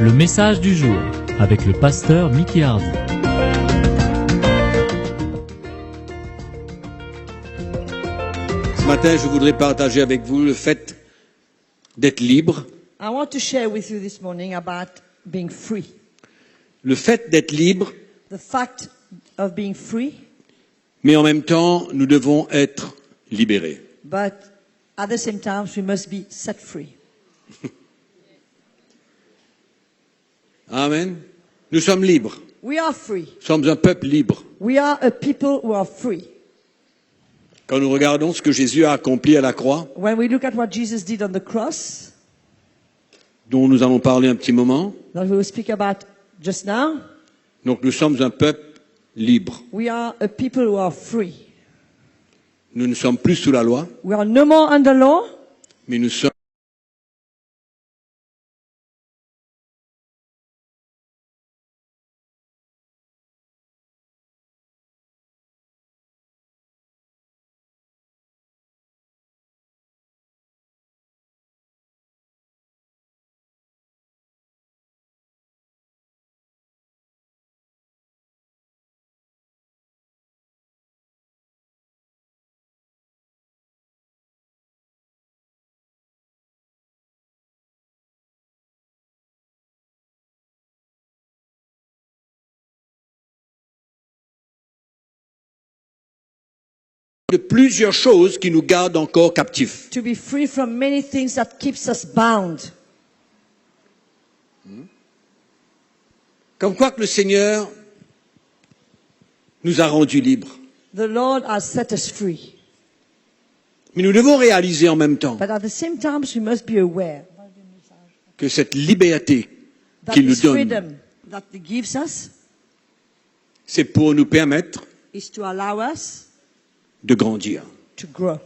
Le message du jour avec le pasteur Mickey Hardy. Ce matin, je voudrais partager avec vous le fait d'être libre. I want to share with you this morning about being free. Le fait d'être libre, The fact of being free, mais en même temps, nous devons être libérés. but at the same time, we must be set free. Amen. Nous sommes libres. We are free. Nous sommes un peuple libre. We are a people who are free. Quand nous regardons ce que Jésus a accompli à la croix, When we look at what Jesus did on the cross, dont nous allons parler un petit moment, that we will speak about just now, donc nous sommes un peuple libre. we are a people who are free. Nous ne sommes plus sous la loi, We are no more under law, mais nous sommes de plusieurs choses qui nous gardent encore captifs. to be free from many things that keeps us bound. Comme quoi que le Seigneur nous a rendus libres. The Lord has set us free. Mais nous devons réaliser en même temps But at the same time, we must be aware que cette liberté that qu'il nous this donne, freedom that He gives us c'est pour nous permettre is to allow us de grandir. to grow.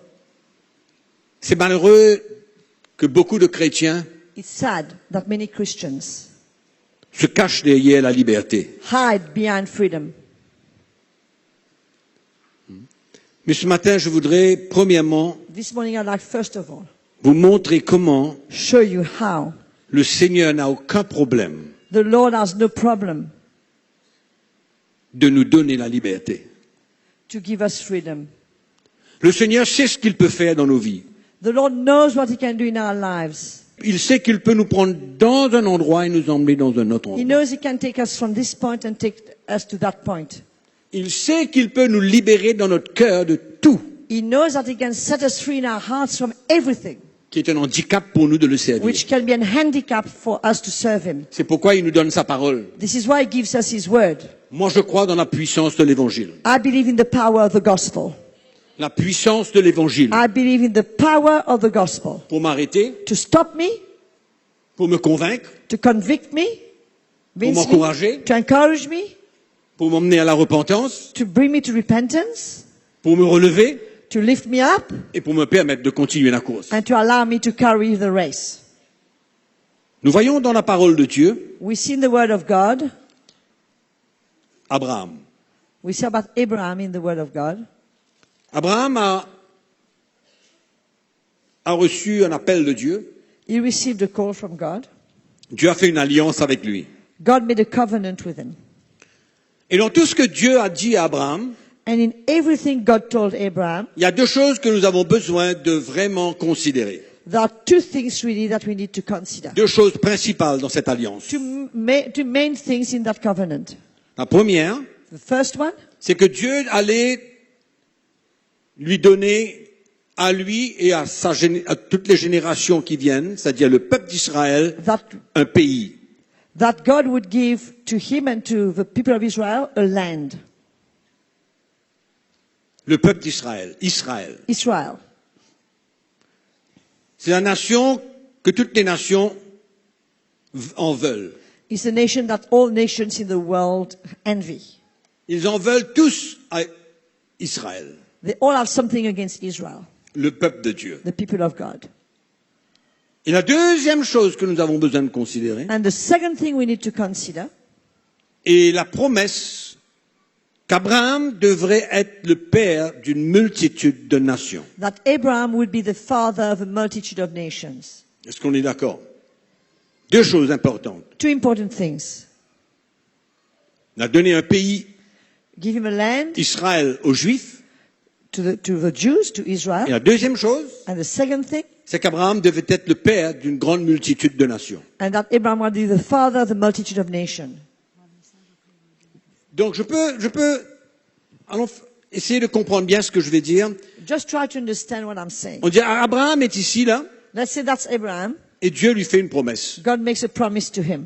C'est malheureux que beaucoup de chrétiens It's sad that many Christians se cachent derrière la liberté. hide behind freedom. Mais ce matin, je voudrais premièrement This morning, I'd like first of all vous montrer comment show you how le Seigneur n'a aucun problème the Lord has no problem de nous donner la liberté. to give us freedom. Le Seigneur sait ce qu'il peut faire dans nos vies. The Lord knows what He can do in our lives. Il sait qu'il peut nous prendre dans un endroit et nous emmener dans un autre He endroit. knows He can take us from this point and take us to that point. Il sait qu'il peut nous libérer dans notre cœur de tout, He knows that He can set us free in our hearts from everything, qui est un handicap pour nous de le servir. which can be a handicap for us to serve Him. C'est pourquoi il nous donne sa parole. This is why He gives us His word. Moi, je crois dans la puissance de l'évangile. I believe in the power of the gospel. La puissance de l'évangile. I believe in the power of the gospel Pour m'arrêter, to stop me, pour me convaincre, to convict me, pour convince m'encourager, me, to encourage me, pour m'emmener à la repentance, to bring me to repentance, pour me relever to lift me up, et pour me permettre de continuer la course. and to allow me to carry the race. Nous voyons dans la parole de Dieu We see in the word of God, Abraham. we see about Abraham in the word of God. Abraham a reçu un appel de Dieu. He received a call from God. Dieu a fait une alliance avec lui. God made a covenant with him. Et dans tout ce que Dieu a dit à Abraham, And in everything God told Abraham, il y a deux choses que nous avons besoin de vraiment considérer. there are two things really that we need to consider. Deux choses principales dans cette alliance. Two main things in that covenant. La première, The first one, c'est que Dieu allait lui donner à lui et à toutes les générations qui viennent, c'est-à-dire le peuple d'Israël, un pays. that God would give to him and to the people of Israel a land. Le peuple d'Israël, Israël. Israel. C'est la nation que toutes les nations en veulent. It's a nation that all nations in the world envy. Ils en veulent tous à Israël, They all have something against Israel, le peuple de Dieu. the people of God. Et la deuxième chose que nous avons besoin de considérer And the second thing we need to consider est la promesse qu'Abraham devrait être le père d'une multitude de nations. that Abraham would be the father of a multitude of nations. Est-ce qu'on est d'accord? Deux choses importantes. Two important things. Il a donné un pays, Give him a land Israël, aux Juifs. to the Jews, to Et Israel. la deuxième chose, And the second thing, c'est qu'Abraham devait être le père d'une grande multitude de nations. and that Abraham would be the father of the multitude of nations. Donc allons essayer de comprendre bien ce que je vais dire. Just try to understand what I'm saying. On dit, Abraham est ici, là, Let's say that's Abraham. et Dieu lui fait une promesse. God makes a promise to him.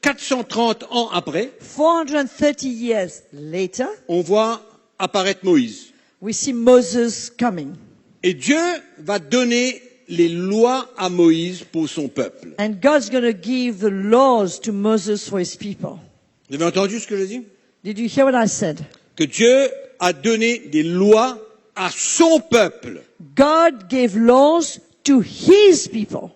430 ans après, 430 years later, on voit apparaître Moïse. we see Moses coming. Et Dieu va donner les lois à Moïse pour son peuple. And God's going to give the laws to Moses for his people. Vous avez entendu ce que je dis? Did you hear what I said? Que Dieu a donné des lois à son peuple. God gave laws to his people.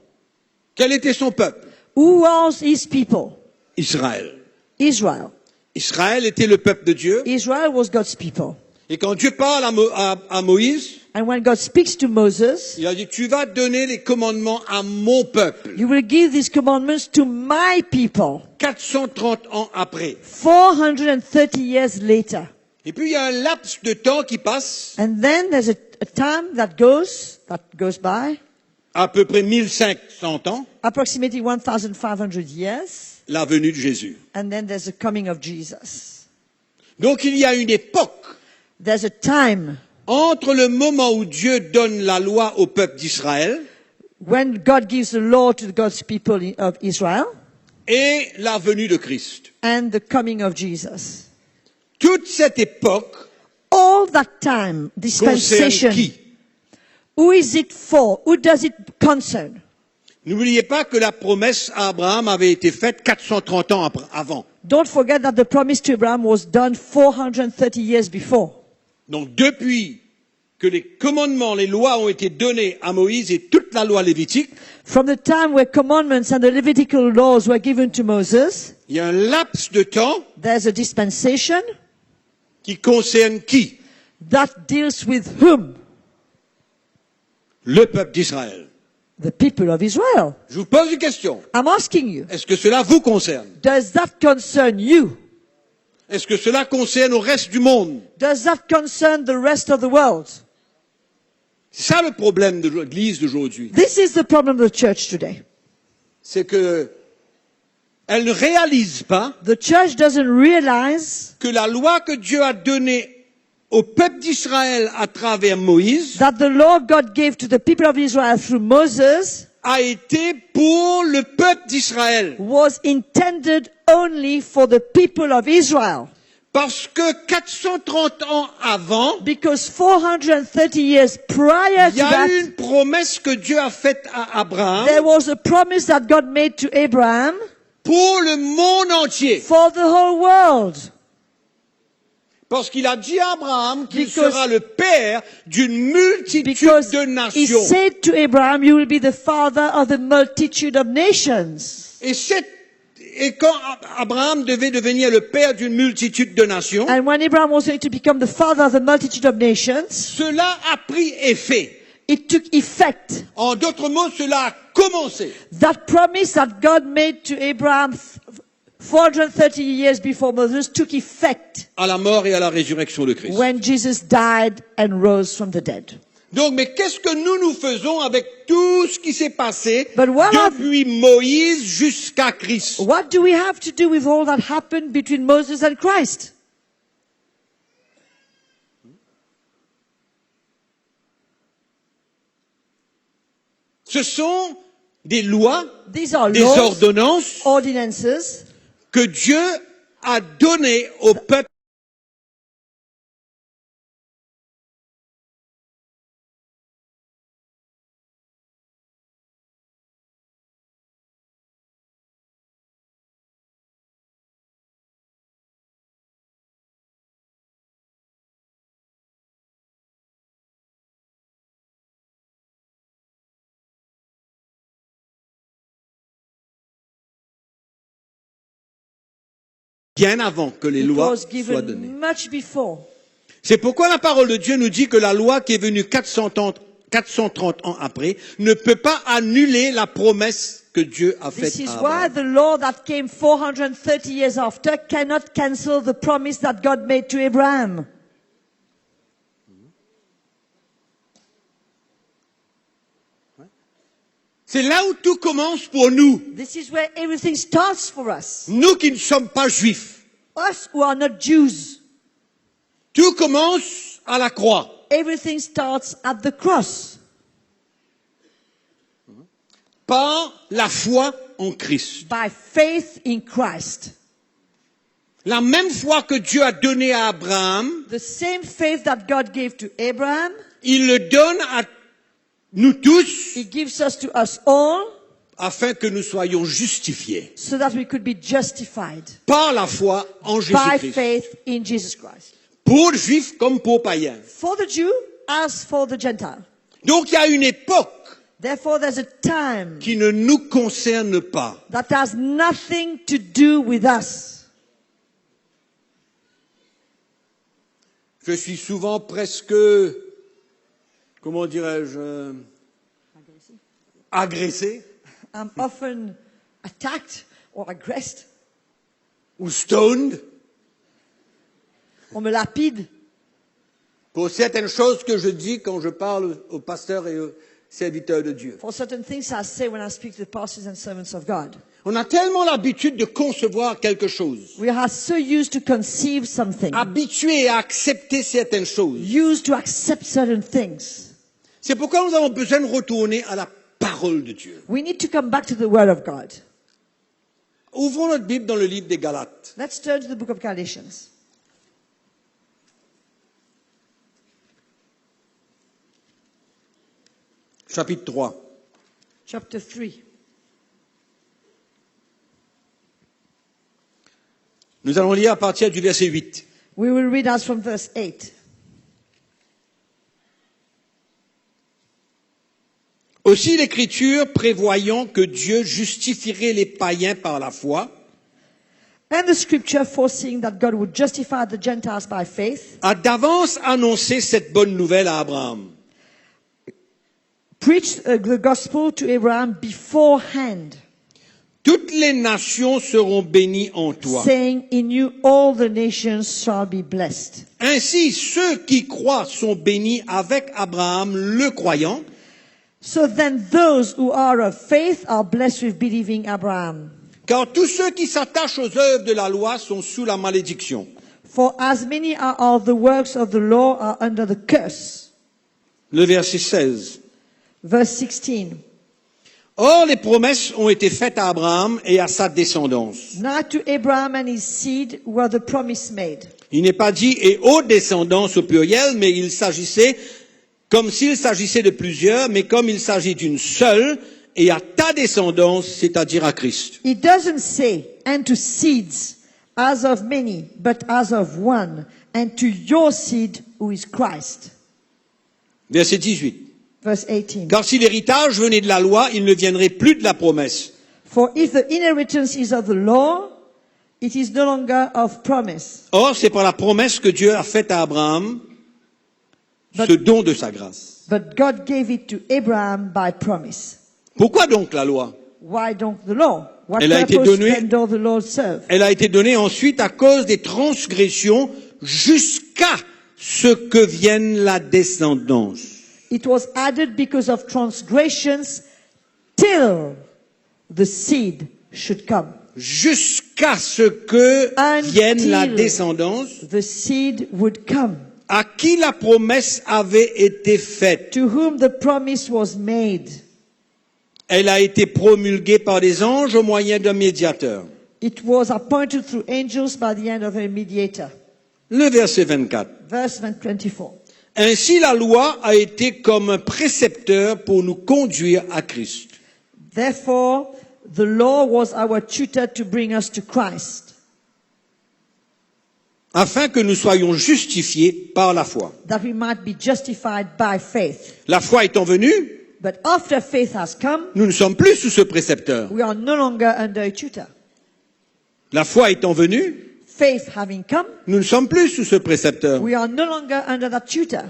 Quel était son peuple? Who was his people? Israël. Israel. Israël était le peuple de Dieu. Israel was God's people. Et quand Dieu parle à Moïse, And when God speaks to Moses, il a dit, tu vas donner les commandements à mon peuple. you will give these commandments to my people. 430 ans après. 430 years later. Et puis il y a un laps de temps qui passe, And then there's a time that goes by, à peu près 1500 ans, approximately 1,500 years, la venue de Jésus. and then there's the coming of Jesus. Donc il y a une époque There's a time entre le moment où Dieu donne la loi au peuple d'Israël when God gives the law to God's people of Israel et la venue de Christ. and the coming of Jesus. Toute cette époque All that time, concerne dispensation, qui? who is it for? Who does it concern? N'oubliez pas que la promesse à Abraham avait été faite 430 ans avant. Don't forget that the promise to Abraham was done 430 years before. Donc depuis que les commandements, les lois ont été donnés à Moïse et toute la loi lévitique, From the time where commandments and the Levitical laws were given to Moses, il y a un laps de temps there's a dispensation qui concerne qui? that deals with whom? Le peuple d'Israël. The people of Israel. Je vous pose une question. I'm asking you, Est-ce que cela vous concerne? does that concern you? Est-ce que cela concerne au reste du monde? Does that concern the rest of the world? C'est ça le problème de l'Église d'aujourd'hui. This is the problem of the church today. C'est que elle ne réalise pas The church doesn't realize que la loi que Dieu a donnée au peuple d'Israël à travers Moïse that the law God gave to the people of Israel through Moses a été pour le peuple d'Israël. was intended only for the people of Israel. Parce que 430 ans avant, Because 430 years prior il to y a that, eu une promesse que Dieu a faite à Abraham there was a promise that God made to Abraham pour le monde entier. for the whole world. Parce qu'il a dit à Abraham qu'il Because- sera le père d'une multitude Because de he nations. said to Abraham, you will be the father of the multitude of nations. Et quand Abraham devait devenir le père d'une multitude de nations, And when Abraham was going to become the father of the multitude of nations, cela a pris effet. it took effect. En d'autres mots, cela a commencé. That promise that God made to Abraham 430 years before Moses took effect À la mort et à la résurrection de Christ. when Jesus died and rose from the dead. Donc, mais qu'est-ce que nous faisons avec tout ce qui s'est passé But what depuis Moïse jusqu'à Christ? What do we have to do with all that happened between Moses and Christ? Ce sont des lois, These are des laws, ordonnances ordinances que Dieu a données au peuple. Bien avant que les it lois was soient given données. much before. C'est pourquoi la parole de Dieu nous dit que la loi qui est venue 430 430 ans après, ne peut pas annuler la promesse que Dieu a faite This is à why Abraham. the law that came 430 years after cannot cancel the promise that God made to Abraham. C'est là où tout commence pour nous. This is where everything starts for us. Nous qui ne sommes pas juifs. Us who are not Jews. Tout commence à la croix. Everything starts at the cross. Par la foi en Christ. By faith in Christ. La même foi que Dieu a donnée à Abraham, The same faith that God gave to Abraham, il le donne à nous tous He gives us to us all afin que nous soyons justifiés so that we could be justified par la foi en by Jésus-Christ. faith in Jesus Christ. Pour juifs comme pour païens. For the Jew as for the Gentile. Donc il y a une époque Therefore there's a time qui ne nous concerne pas. that has nothing to do with us. Je suis souvent presque, comment dirais-je, agressé I'm often attacked or aggressed. ou stoned On me lapide pour certaines choses que je dis quand je parle aux pasteurs et aux serviteurs de Dieu. for certain things I say when I speak to the pastors and servants of God. On a tellement l'habitude de concevoir quelque chose, We are so used to conceive something, habitués à accepter certaines choses. used to accept certain things. C'est pourquoi nous avons besoin de retourner à la parole de Dieu. We need to come back to the Word of God. Ouvrons notre Bible dans le livre des Galates. Let's turn to the book of Galatians. Chapitre 3. Chapter 3. Nous allons lire à partir du verset 8. We will read us from verse 8. Aussi l'Écriture, prévoyant que Dieu justifierait les païens par la foi, And the scripture, foreseeing that God would justify the Gentiles by faith, a d'avance annoncé cette bonne nouvelle à Abraham. preached the gospel to Abraham beforehand, Toutes les nations seront bénies en toi. saying, in you all the nations shall be blessed. Ainsi, ceux qui croient sont bénis avec Abraham, le croyant, So then those who are of faith are blessed with believing Abraham. car tous ceux qui s'attachent aux œuvres de la loi sont sous la malédiction. For as many are of the works of the law are under the curse. Le verset 16. Verse 16. Or, les promesses ont été faites à Abraham et à sa descendance. Now to Abraham and his seed were the promise made. Il n'est pas dit et aux descendances au pluriel, mais il s'agissait comme s'il s'agissait de plusieurs, mais comme il s'agit d'une seule, et à ta descendance, c'est-à-dire à Christ. It doesn't say, and to seeds, as of many, but as of one, and to your seed who is Christ. Verset 18. Verse 18. Car si l'héritage venait de la loi, il ne viendrait plus de la promesse. For if the inheritance is of the law, it is no longer of promise. Or, c'est par la promesse que Dieu a faite à Abraham ce don de sa grâce. But God gave it to Abraham by promise. Pourquoi donc la loi? Why don't the law? What Elle a été purpose donnée- then does the law serve? Elle a été donnée ensuite à cause des transgressions jusqu'à ce que vienne la descendance. It was added because of transgressions till the seed should come. Jusqu'à ce que vienne la Until descendance the seed would come, à qui la promesse avait été faite. to whom the promise was made. Elle a été promulguée par des anges au moyen d'un médiateur. It was appointed through angels by the hand of a mediator. Le verset 24. Verse 24. Ainsi la loi a été comme un précepteur pour nous conduire à Christ. Therefore, the law was our tutor to bring us to Christ, Afin que nous soyons justifiés par la foi. that we might be justified by faith. La foi étant venue, But after faith has come, nous ne sommes plus sous ce précepteur. we are no longer under a tutor. La foi étant venue, Faith having come, nous ne sommes plus sous ce précepteur. we are no longer under that tutor.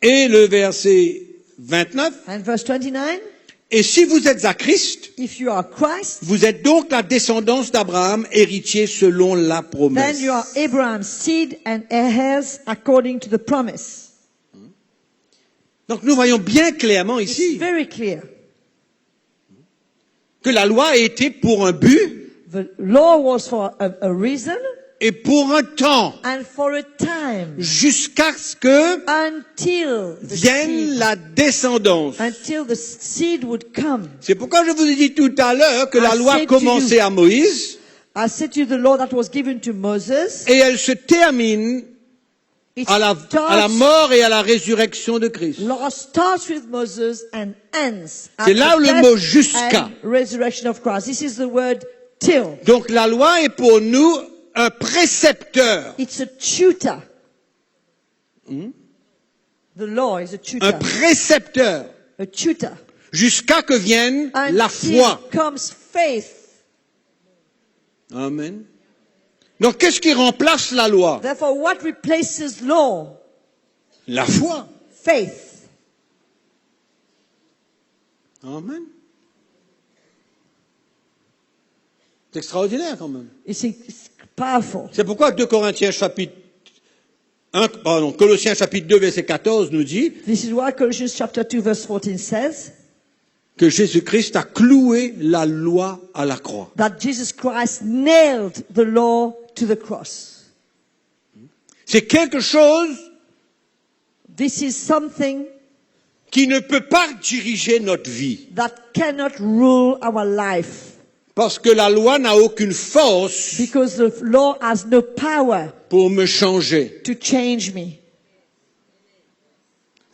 Et le verset 29. And verse 29, Et si vous êtes à Christ, if you are Christ, vous êtes donc la descendance d'Abraham, héritier selon la promesse. then you are Abraham's seed and heirs according to the promise. Donc nous voyons bien clairement It's ici very clear. que la loi a été pour un but The law was for a reason et pour un temps, and for a time jusqu'à ce que until the vienne seed, la descendance. until the seed would come. C'est pourquoi je vous ai dit tout à l'heure que la I loi said to commençait à Moïse I said to you the law that was given to Moses. et elle se termine It à la mort et à la résurrection de Christ. law starts with Moses and ends at C'est là the où le death mot jusqu'à. and resurrection of Christ. This is the word till. Donc la loi est pour nous un précepteur. It's a tutor. The law is a Un tutor. précepteur. A tutor. Jusqu'à que vienne la Until foi. comes faith. Amen. Donc qu'est-ce qui remplace la loi? Therefore, what replaces law? La foi. Faith. Amen. C'est extraordinaire quand même. It's powerful. C'est pourquoi 2 Corinthiens chapitre 1, pardon, Colossiens chapitre 2 verset 14 nous dit This is why Colossians chapter 2 verse 14 says que Jésus-Christ a cloué la loi à la croix. that Jesus Christ nailed the law to the cross. C'est quelque chose This is something qui ne peut pas diriger notre vie. that cannot rule our life Parce que la loi n'a aucune force because the law has no power pour me changer. to change me.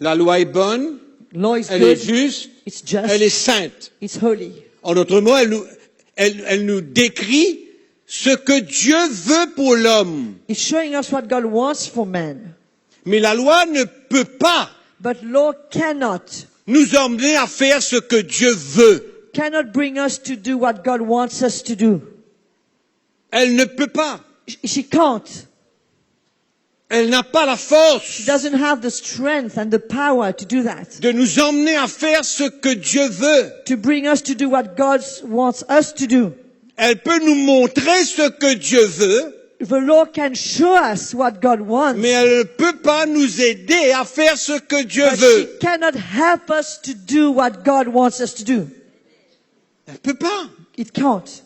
La loi est bonne, Law is elle est good, juste, it's just, elle est sainte. it's holy. En d'autres mots, elle nous décrit ce que Dieu veut pour l'homme. It's showing us what God wants for man. Mais la loi ne peut pas But law cannot nous emmener à faire ce que Dieu veut. bring us to do what God wants us to do. Elle ne peut pas. She can't. Elle n'a pas la She force doesn't have the strength and the power to do that. de nous emmener à faire ce que Dieu veut. To bring us to do what God wants us to do. Elle peut nous montrer ce que Dieu veut, The law can show us what God wants. mais elle ne peut pas nous aider à faire ce que Dieu But veut. she cannot help us to do what God wants us to do. Elle ne peut pas. It can't.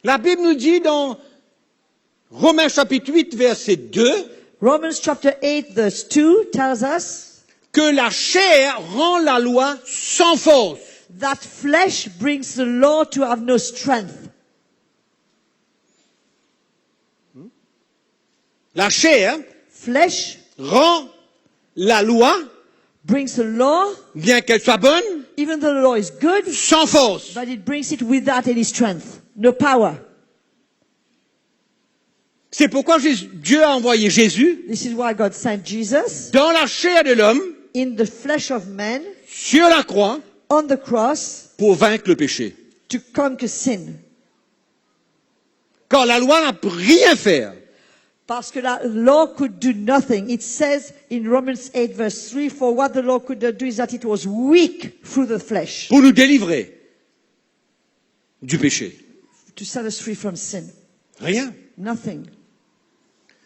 La Bible nous dit dans Romains chapitre 8 verset 2 Romans chapter 8 verse 2 tells us que la chair rend la loi sans force. that flesh brings the law to have no strength. La chair Flesh rend la loi, brings the law, bien qu'elle soit bonne, even though the law is good, sans force. but it brings it without any strength, no power. C'est pourquoi Dieu a envoyé Jésus This is why God sent Jesus dans la chair de l'homme, in the flesh of man sur la croix, on the cross pour vaincre le péché. to conquer sin. Car la loi n'a pu rien faire. Parce que la law could do nothing. It says in Romans 8 verse 3, for what the law could not do is that it was weak through the flesh Pour nous délivrer du péché. to set us free from sin. Rien. Nothing.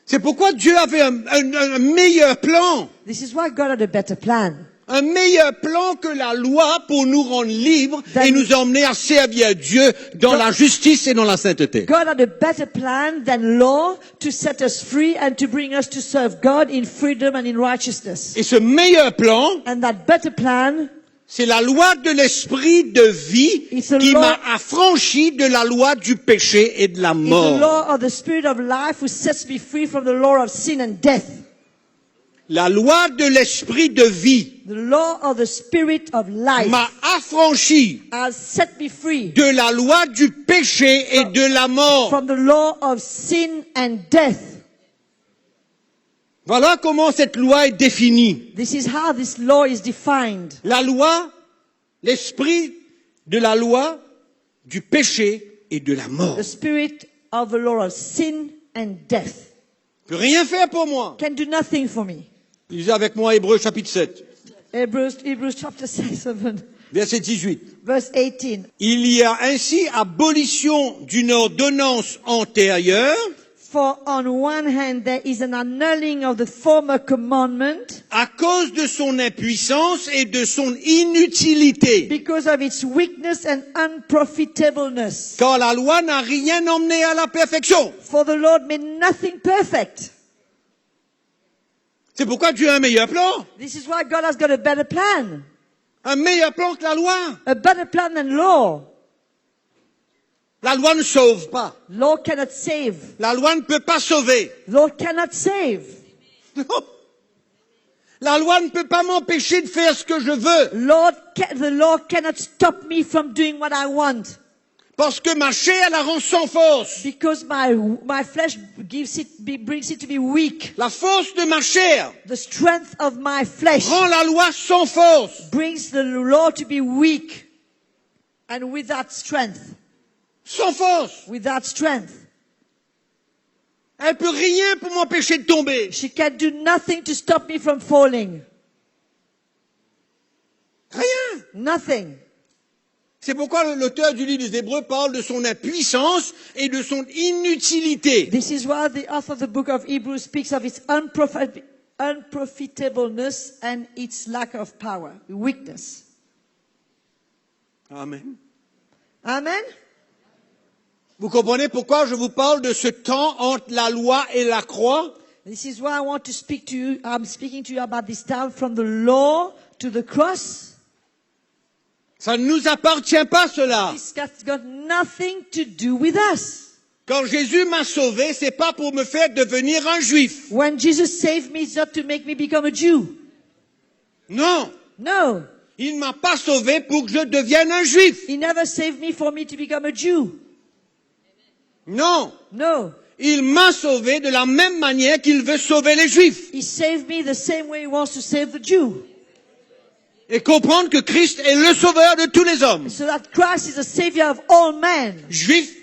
C'est pourquoi Dieu avait un meilleur plan. This is why God had a better plan. Un meilleur plan que la loi pour nous rendre libres Then- et nous emmener à servir Dieu dans la justice et dans la sainteté. God had a better plan than law to set us free and to bring us to serve God in freedom and in righteousness. Et ce meilleur plan, And that better plan c'est la loi de l'esprit de vie It's a qui law- m'a affranchi de la loi du péché et de la is the mort. law of the Spirit of life who sets me free from the law of sin and death. La loi de l'esprit de vie The law of the Spirit of life m'a affranchi has set me free de la loi du péché et de la mort. from the law of sin and death. Voilà comment cette loi est définie. This is how this law is defined. La loi, l'esprit de la loi du péché et de la mort. The spirit of the law of sin and death Ne peut rien faire pour moi. can do nothing for me. Lisez avec moi Hébreux chapitre 7, Hebrews chapter 7, verset 18. verse 18. Il y a ainsi abolition d'une ordonnance antérieure For on one hand there is an annulling of the former commandment à cause de son impuissance et de son inutilité. because of its weakness and unprofitableness. Car la loi n'a rien emmené à la perfection. For the Lord made nothing perfect. C'est pourquoi Dieu a un meilleur plan. This is why God has got a better plan. Un meilleur plan que la loi. A better plan than law. La loi ne sauve pas. Law cannot save. La loi ne peut pas sauver. Law cannot save. Non. La loi ne peut pas m'empêcher de faire ce que je veux. The law cannot stop me from doing what I want. Parce que ma chair la rend sans force. Because my flesh brings it to be weak. La force de ma chair The strength of my flesh rend la loi sans force. brings the law to be weak. And without strength, Sans force. Elle peut rien pour m'empêcher de tomber. she can do nothing to stop me from falling. Rien. Nothing. C'est pourquoi l'auteur du livre des Hébreux parle de son impuissance et de son inutilité. This is why the author of the book of Hebrews speaks of its unprofitableness and its lack of power, weakness. Amen. Amen? Vous comprenez pourquoi je vous parle de ce temps entre la loi et la croix? This is why I want to speak to you. I'm speaking to you about this time from the law to the cross. Ça ne nous appartient pas cela. This has got nothing to do with us. Quand Jésus m'a sauvé, c'est pas pour me faire devenir un juif. When Jesus saved me, it's not to make me become a Jew. Non. No. Il ne m'a pas sauvé pour que je devienne un juif. He never saved me for me to become a Jew. Non. No. Il m'a sauvé de la même manière qu'il veut sauver les juifs. He saved me the same way he wants to save the Jew. Et comprendre que Christ est le sauveur de tous les hommes. So that Christ is the savior of all men. Juifs,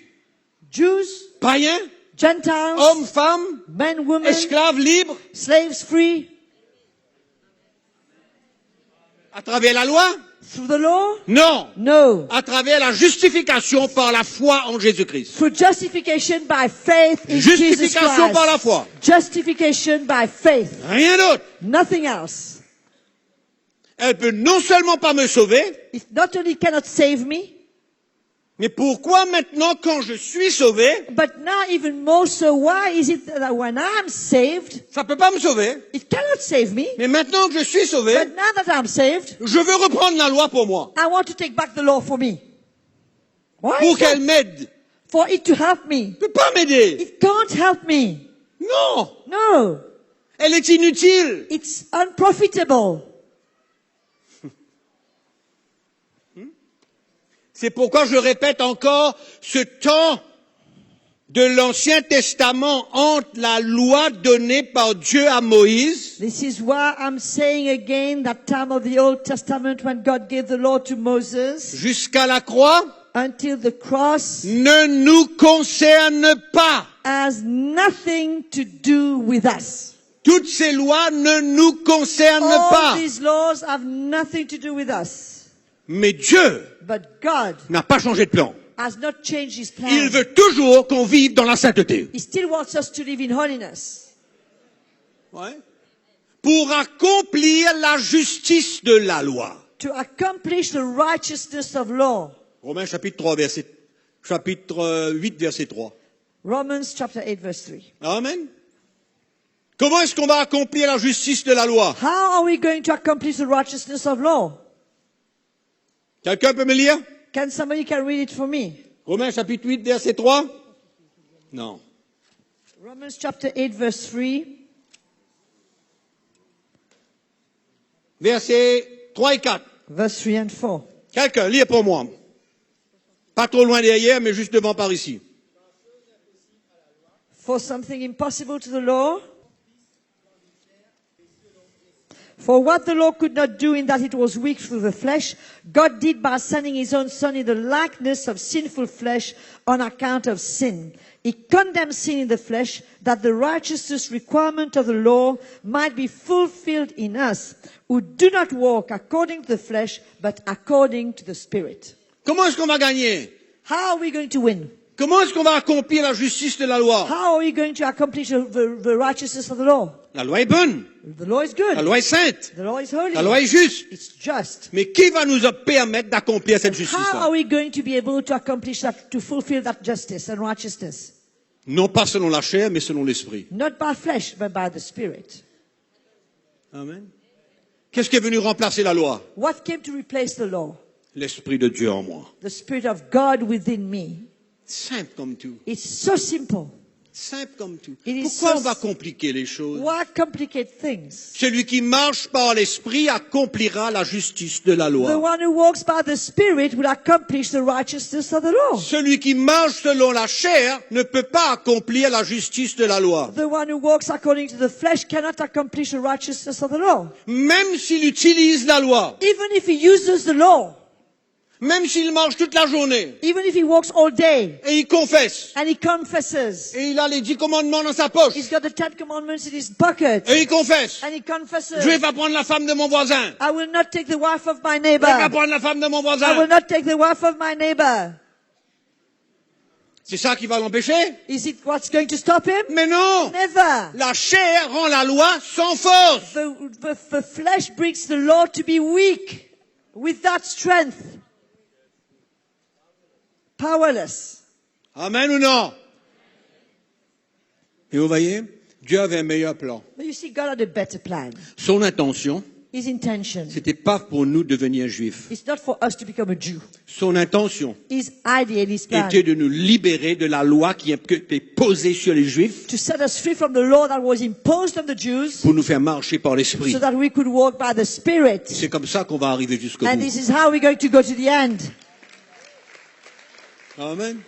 Jews, païens, Gentiles, hommes, femmes, men, women, esclaves, libres, slaves, free. à travers la loi? Through the law? Non. No. À travers la justification par la foi en Jésus-Christ. Through justification by faith in Jesus Justification par la Christ. foi. Justification by faith. Rien d'autre. Nothing else. Elle peut non seulement pas me sauver, It not only cannot save me, mais pourquoi maintenant quand je suis sauvé, but now even more so, why is it that when I'm saved, ça peut pas me sauver, it cannot save me, mais maintenant que je suis sauvé, but now that I'm saved, je veux reprendre la loi pour moi, I want to take back the law for me. Why pour is that? qu'elle m'aide. For it to help me. Elle peut pas m'aider. It can't help me. Non. No. Elle est inutile. It's unprofitable. C'est pourquoi je répète encore ce temps de l'Ancien Testament entre la loi donnée par Dieu à Moïse This is why I'm saying again that time of the Old Testament when God gave the law to Moses jusqu'à la croix until the cross ne nous concerne pas. has nothing to do with us. Toutes ces lois ne nous concernent All pas. these laws have nothing to do with us. Mais Dieu But God n'a pas changé de plan. has not changed his plan. Il veut toujours qu'on vive dans la sainteté. He still wants us to live in holiness. Ouais. Pour accomplir la justice de la loi. To accomplish the righteousness of law. Romains chapitre 8, verset 3. Romans chapter 8 verse 3. Amen. Comment est-ce qu'on va accomplir la justice de la loi? How are we going to accomplish the righteousness of law? Quelqu'un peut me lire? Can somebody read it for me? Romains chapitre 8, verset 3? Non. Romans chapter 8 verse 3. Versets 3 et 4. Verse 3 and 4. Quelqu'un, lis pour moi. Pas trop loin derrière, mais juste devant par ici. For something impossible to the law? For what the law could not do in that it was weak through the flesh, God did by sending his own Son in the likeness of sinful flesh on account of sin. He condemned sin in the flesh, that the righteousness requirement of the law might be fulfilled in us, who do not walk according to the flesh, but according to the Spirit. Comment est-ce qu'on va gagner? How are we going to win? Comment est-ce qu'on va accomplir la justice de la loi? How are we going to accomplish the righteousness of the law? La loi est bonne. The law is good. La loi est sainte. The law is holy. La loi est juste. It's just. Mais qui va nous permettre d'accomplir cette How are justice-là? we going to be able to accomplish that, to fulfill that justice and righteousness? Non pas selon la chair, mais selon l'esprit. Not by flesh, but by the Spirit. Amen. Qu'est-ce qui est venu remplacer la loi? What came to replace the law? L'esprit de Dieu en moi. The Spirit of God within me. Simple comme tout. It's so simple. Simple comme tout. It is Pourquoi so on va compliquer les choses? Why complicate things? Celui qui marche par l'esprit accomplira la justice de la The loi. one who walks by the Spirit will accomplish the righteousness of the law. Celui qui marche selon la chair ne peut pas accomplir la justice de la loi. The one who walks according to the flesh cannot accomplish the righteousness of the law. Même s'il utilise la loi, Even if he uses the law, même s'il marche toute la journée, even if he walks all day et il confesse, and he confesses, et il a les 10 commandements dans sa poche, he's got the 10 commandments in his pocket, et il confesse, and he confesses, je vais pas prendre la femme de mon voisin, I will not take the wife of my je vais pas neighbor. prendre la femme de mon I will voisin. not take the wife of my neighbor. C'est ça qui va l'empêcher? Is it what's going to stop him? Mais non! Never. La chair rend la loi sans force. The flesh brings the law to be weak, without strength, powerless. Amen ou non? Et vous voyez, Dieu avait un meilleur plan. But you see, God had a better plan. Son intention, His intention c'était pas pour nous devenir juifs. is not for us to become a Jew. Son intention His idea and his plan était de nous libérer de la loi qui était posée sur les juifs to set us free from the law that was imposed on the Jews, pour nous faire marcher par l'esprit. so that we could walk by the Spirit. C'est comme ça qu'on va arriver jusqu'au And bout. this is how we're going to go to the end. Amen.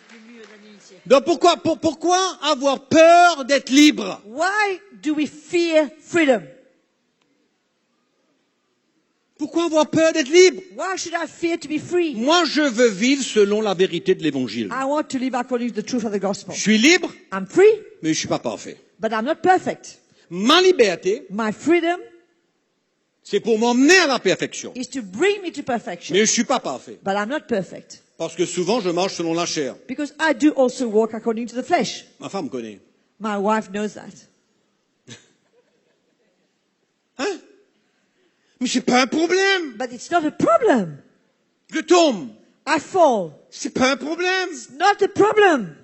Donc pourquoi avoir peur d'être libre? Why do we fear freedom? Pourquoi avoir peur d'être libre? Why should I fear to be free? Moi, je veux vivre selon la vérité de l'évangile. I want to live according to the truth of the gospel. Je suis libre, I'm free, mais je suis pas parfait. but I'm not perfect. Ma liberté, My freedom c'est pour m'emmener à la perfection. is to bring me to perfection, Mais je suis pas parfait. but I'm not perfect. Parce que souvent, je marche selon la chair. Because I do also walk according to the flesh. Ma femme connaît. My wife knows that. Hein? Mais c'est pas un problème. But it's not a problem. Je tombe. I fall. C'est pas un problème. Not a problem.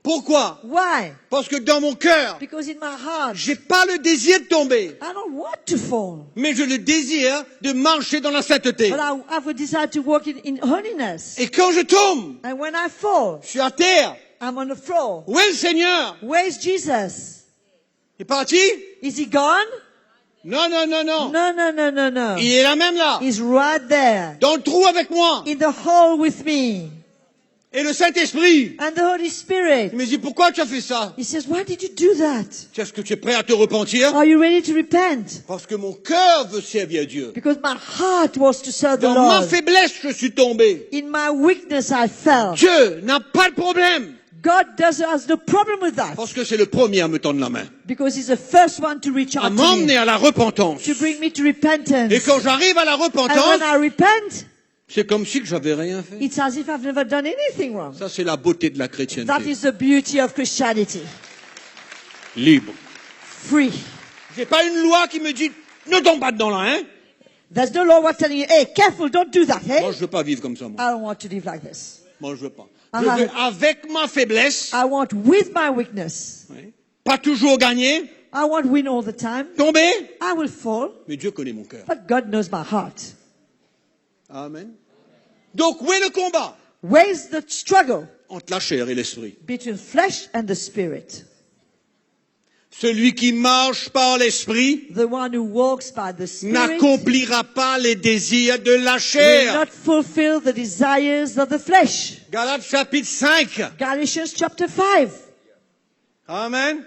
Pourquoi? Why? Parce que dans mon cœur, Because in my heart, j'ai pas le désir de tomber. I don't want to fall. Mais j'ai le désir de marcher dans la sainteté. But I have a desire to walk in holiness. Et quand je tombe, And when I fall, je suis à terre. I'm on the floor. Où est le Seigneur? Where is Jesus? Il est parti? Is he gone? Non, non, non, non. No, no, no, no, no. Il est là même là. He's right there. Dans le trou avec moi. In the hole with me. Et le Saint-Esprit. And the Holy Spirit. Il me dit, pourquoi tu as fait ça? He says, why did you do that? Est-ce que tu es prêt à te repentir? Are you ready to repent? Parce que mon cœur veut servir Dieu. Because my heart was to serve the Dans ma Lord. faiblesse, je suis tombé. In my weakness I fell. Dieu n'a pas de problème. God has no problem with that. Parce que c'est le premier à me tendre la main. Because he's the first one to reach À out to m'emmener me. à la repentance. To bring me to repentance. Et quand j'arrive à la And when repentance, I repent, c'est comme si j'avais rien fait. it's as if I've never done anything wrong. Ça, c'est la beauté de la That chrétienté. is the beauty of Christianity. Libre. Free. J'ai pas une loi qui me dit, ne tombe pas dedans là, hein. There's no law telling you, hey, careful, don't do that, Moi, hey? je veux pas vivre comme ça, moi. I don't want to live like this. Moi, je veux pas. Ah, Je veux, avec ma faiblesse, I want with my weakness. oui, pas toujours gagner, I won't win all the time. tomber, I will fall. mais Dieu connaît mon cœur. But God knows my heart. Amen. Donc, où est le combat? Where's the struggle Entre la chair et l'esprit. between flesh and the spirit? Celui qui marche par l'esprit The one who walks by the spirit n'accomplira pas les désirs de la will chair. not fulfill the desires of the flesh. Galates chapitre 5. Galatians chapter 5. Amen.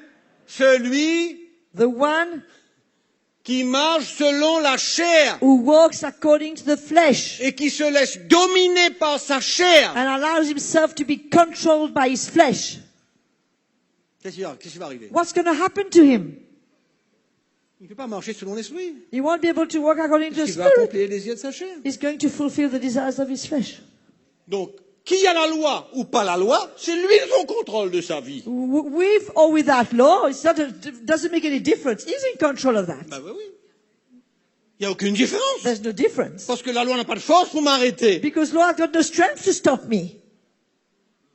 Celui The one qui marche selon la chair who walks according to the flesh et qui se laisse dominer par sa chair. and allows himself to be controlled by his flesh, Qu'est-ce qui va arriver? what's going to happen to him? Il ne peut pas marcher selon l'esprit. He won't be able to walk according to the Il va spirit. accomplir les désirs de sa chair. He's going to fulfill the desires of his flesh. Donc, qui a la loi ou pas la loi, c'est lui son contrôle de sa vie. With or without law, doesn't make any difference. He's in control of that. Ben oui. Il n'y a aucune différence. There's no difference. Parce que la loi n'a pas de force pour m'arrêter. Because law has got no strength to stop me.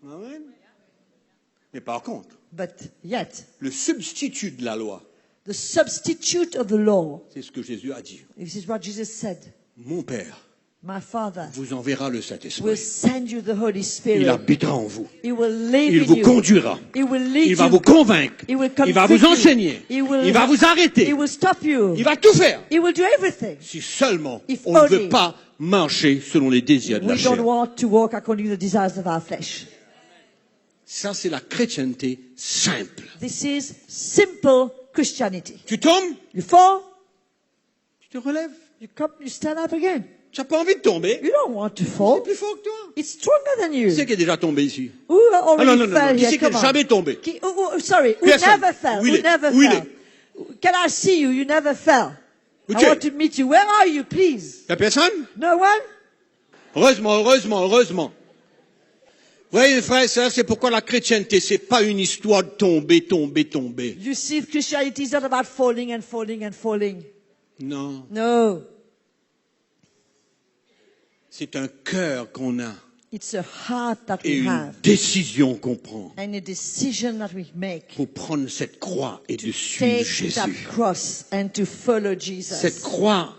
Amen. Mais par contre, But yet, le substitut de la loi, the substitute of the law, c'est ce que Jésus a dit. this is what Jesus said. Mon Père My Father vous enverra le will Saint-Esprit. send you the Holy Il Spirit. habitera en vous. He will live Il in vous you. conduira. He will lead Il va you. vous convaincre. He will Il va convict vous you. enseigner. He will- Il va vous arrêter. He will stop you. Il va tout faire. He will do everything. Si seulement If on ne only veut pas marcher selon les désirs de la We don't chair. want to walk according to the desires of our flesh. Ça, c'est la chrétienté simple. This is simple Christianity. Tu tombes, You fall, tu te relèves. you come, you stand up again. Tu n'as pas envie de tomber. You don't want to C'est fall. plus fort que toi. It's stronger than Qui you. c'est qui est déjà tombé ici? Who already Ah, non, fell Qui here? c'est qui n'est Come on. jamais tombé? Sorry, who Personne. never fell? Où il Who est? never Où il fell? Can I see you? You never fell. Où I tu es? want to meet you. Where are you, please? Il n'y a personne? No one? Heureusement. Vous voyez, frères et sœurs, c'est pourquoi la chrétienté, c'est pas une histoire de tomber. You see, Christianity is not about falling and falling and falling. Non. No. C'est un cœur qu'on a It's a heart that et we une have décision qu'on prend and a decision that we make pour prendre cette croix et de to suivre take that Jésus. cross and to follow Cette Jesus. croix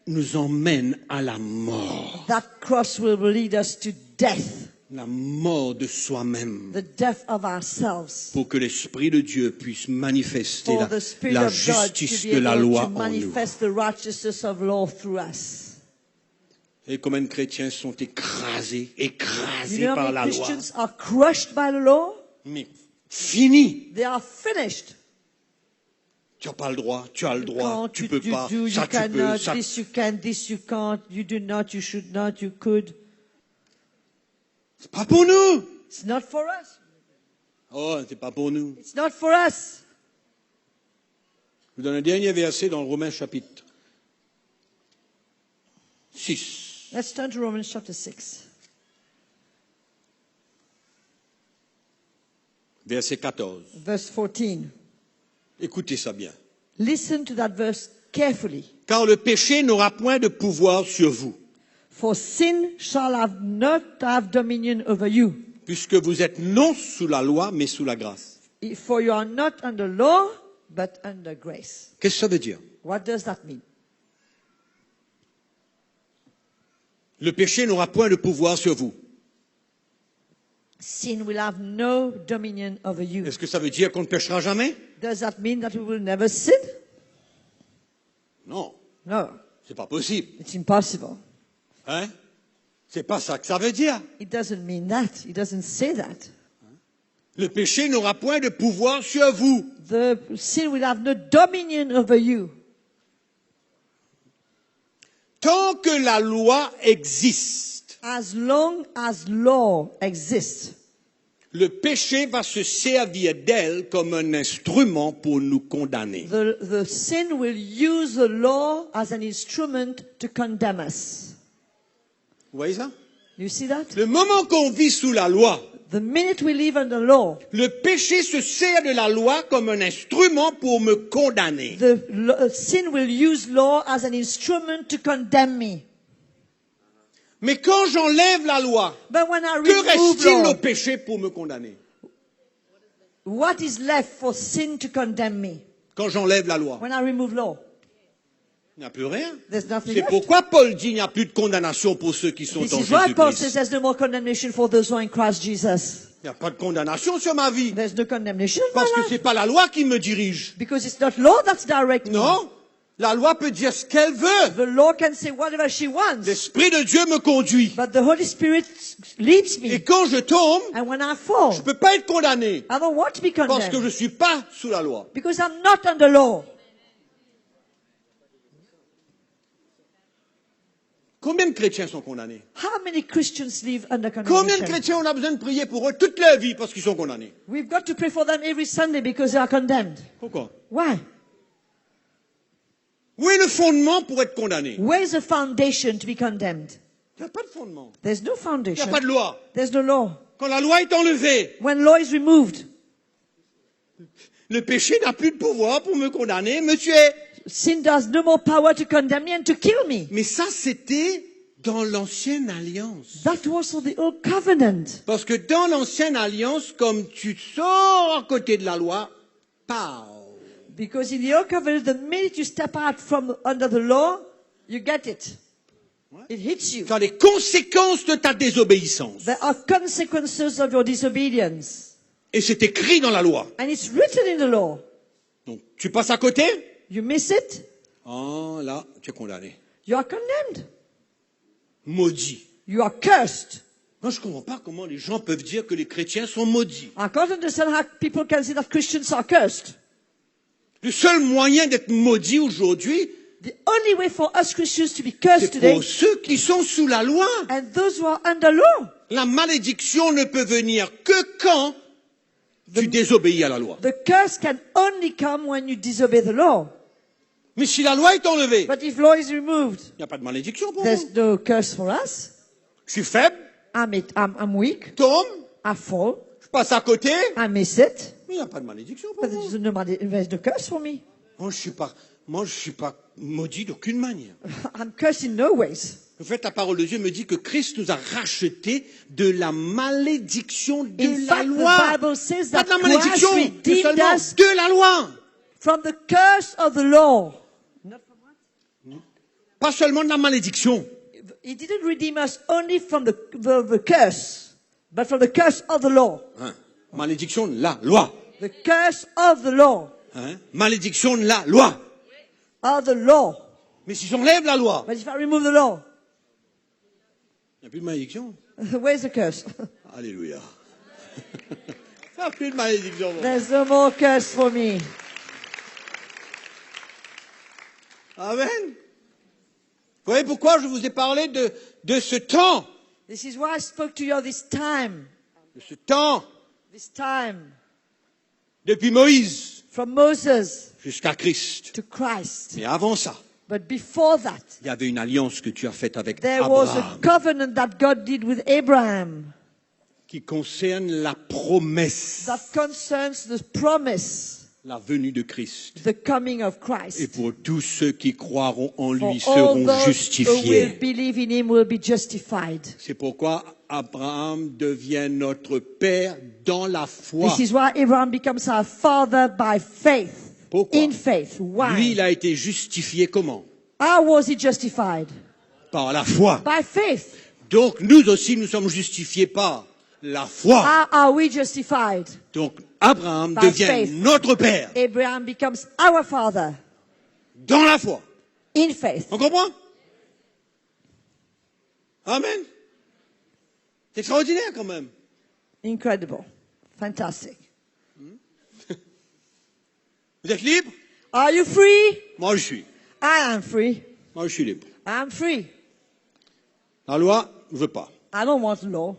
nous emmène à la mort. That cross will lead us to death, La mort de soi-même. the death of ourselves. Pour que l'Esprit de Dieu puisse manifester For the Spirit la of God to justice be de la able loi to en nous. manifest the righteousness of law through us. Et combien de chrétiens sont écrasés You know how par many la loi. Christians are crushed by the law? Mais fini. They are finished. Tu n'as pas le droit, tu as le droit, Can't, tu you peux do, pas, you ça tu peux, cannot, ça. this you can, this you can't, you do not, you should not, you could. C'est pas pour nous. It's not for us. Oh, c'est pas pour nous. It's not for us. Je vous donne un dernier verset dans le Romains chapitre 6. Let's turn to Romans chapter 6. Verset 14. Verse 14. Écoutez ça bien. Listen to that verse carefully. Car le péché n'aura point de pouvoir sur vous, For sin shall not have dominion over you. puisque vous êtes non sous la loi, mais sous la grâce. For you are not under law, but under grace. Qu'est-ce que ça veut dire? What does that mean? Le péché n'aura point de pouvoir sur vous. Sin will have no dominion over you. Est-ce que ça veut dire qu'on ne péchera jamais? Does that mean that we will never sin? Non, No, c'est pas possible. it's impossible. Hein? C'est pas ça que ça veut dire. It doesn't mean that. It doesn't say that. Le péché n'aura point de pouvoir sur vous. The sin will have no dominion over you. Tant que la loi existe, As long as law exists, le péché va se servir d'elle comme un instrument pour nous condamner. the sin will use the law as an instrument to condemn us. Vous voyez ça? You see that? Le moment qu'on vit sous la loi, The minute we live under law, le péché se sert de la loi comme un instrument pour me condamner. sin will use law as an instrument to condemn me. Mais quand j'enlève la loi, But when I que remove reste-t-il law, au péché pour me condamner? what is left for sin to condemn me? Quand j'enlève la loi, When I remove law, il n'y a plus rien. there's nothing C'est left. pourquoi Paul dit qu'il n'y a plus de condamnation pour ceux qui sont This en is why Paul says Jésus-Christ. there's no more condemnation for those who are in Christ Jesus. Il n'y a pas de condamnation sur ma vie. There's no condemnation in my Parce que life. c'est pas la loi qui me dirige. Because it's not law that's directing me. Non. La loi peut dire ce qu'elle veut. The law can say whatever she wants. L'Esprit de Dieu me conduit. But the Holy Spirit leads Et me. quand je tombe, And when I fall, je ne peux pas être condamné. I don't want to be Parce que je condemned. ne suis pas sous la loi. Because I'm not under law. Combien de chrétiens sont condamnés? How many Christians live under Combien de condemnation? chrétiens on a besoin de prier pour eux toute leur vie parce qu'ils sont condamnés? We've got to pray for them every Sunday because they are condemned. Pourquoi? Why? Où est le fondement pour être condamné? Where's the foundation to be condemned? Il n'y a pas de fondement. There's no Il n'y a foundation. pas de loi. There's no law. Quand la loi est enlevée, When law is removed, le péché n'a plus de pouvoir pour me condamner, me tuer. sin does no more power to condemn me and to kill me. Mais ça, c'était dans l'ancienne alliance. That was for the old covenant. Parce que dans l'ancienne alliance, comme tu sors à côté de la loi, pow. Because in the old covenant, the minute you step out from under the law, you get it. It hits you. Tu as les conséquences de ta désobéissance. There are consequences of your disobedience. Et c'est écrit dans la loi. And it's written in the law. Donc, tu passes à côté, You miss it, oh là, tu es condamné. you are condemned. Maudit. You are cursed. Moi, je ne comprends pas comment les gens peuvent dire que les chrétiens sont maudits. I can't understand how people can say that Christians are cursed. Le seul moyen d'être maudit aujourd'hui, The only way for us Christians to be cursed c'est today, pour ceux qui sont sous la loi. and those who are under law. La malédiction ne peut venir que quand tu désobéis à la loi. The curse can only come when you disobey the law. Mais si la loi est enlevée, But if law is removed, il n'y a pas de malédiction pour moi. there's no curse for us. Je suis faible, I'm weak. je tombe, I fall. je passe à côté, I miss it. mais il n'y a pas de malédiction pour But moi. there's no curse for me. Moi, je suis pas maudit d'aucune manière. I'm cursed in no ways. En fait, la parole de Dieu me dit que Christ nous a rachetés de la malédiction de In la fact, loi. the Bible says Pas that de la malédiction, Christ mais redeemed seulement us de la loi. from the curse of the law. Pas seulement de la malédiction. He didn't redeem us only from the curse, but from the curse of the law. Hein? Malédiction de la loi. The curse of the law. Hein? Malédiction de la loi. Of the law. Mais si j'enlève la loi, But if I remove the law, il n'y a plus de malédiction. where's the curse? Alléluia. Il n'y a plus de malédiction. There's no more curse for me. Amen. Vous voyez pourquoi je vous ai parlé de ce temps. This is why I spoke to you this time. De ce temps. This time. Depuis Moïse From Moses jusqu'à Christ. to Christ. Mais avant ça, But before that, il y avait une alliance que tu as faite avec there was a Abraham covenant that God did with Abraham qui concerne la promesse, that concerns the promise, la venue de Christ. the coming of Et Christ. pour tous ceux qui croiront en For lui all seront those who will justifiés. believe in him will be justified. C'est pourquoi Abraham devient notre père dans la foi. This is why Abraham becomes our father by faith. Pourquoi? In faith. Lui, il Why? a été justifié comment? How was he justified? Par la foi. By faith. Donc nous aussi, nous sommes justifiés par la foi. How are we justified? Donc Abraham By devient faith. notre père Abraham becomes our father dans la foi. in faith. On comprend? Amen. C'est extraordinaire quand même. Incredible. Fantastic. Vous êtes libre? Are you free? Moi, je suis. I am free. Moi, je suis libre. I am free. La loi, je veux pas. I don't want law.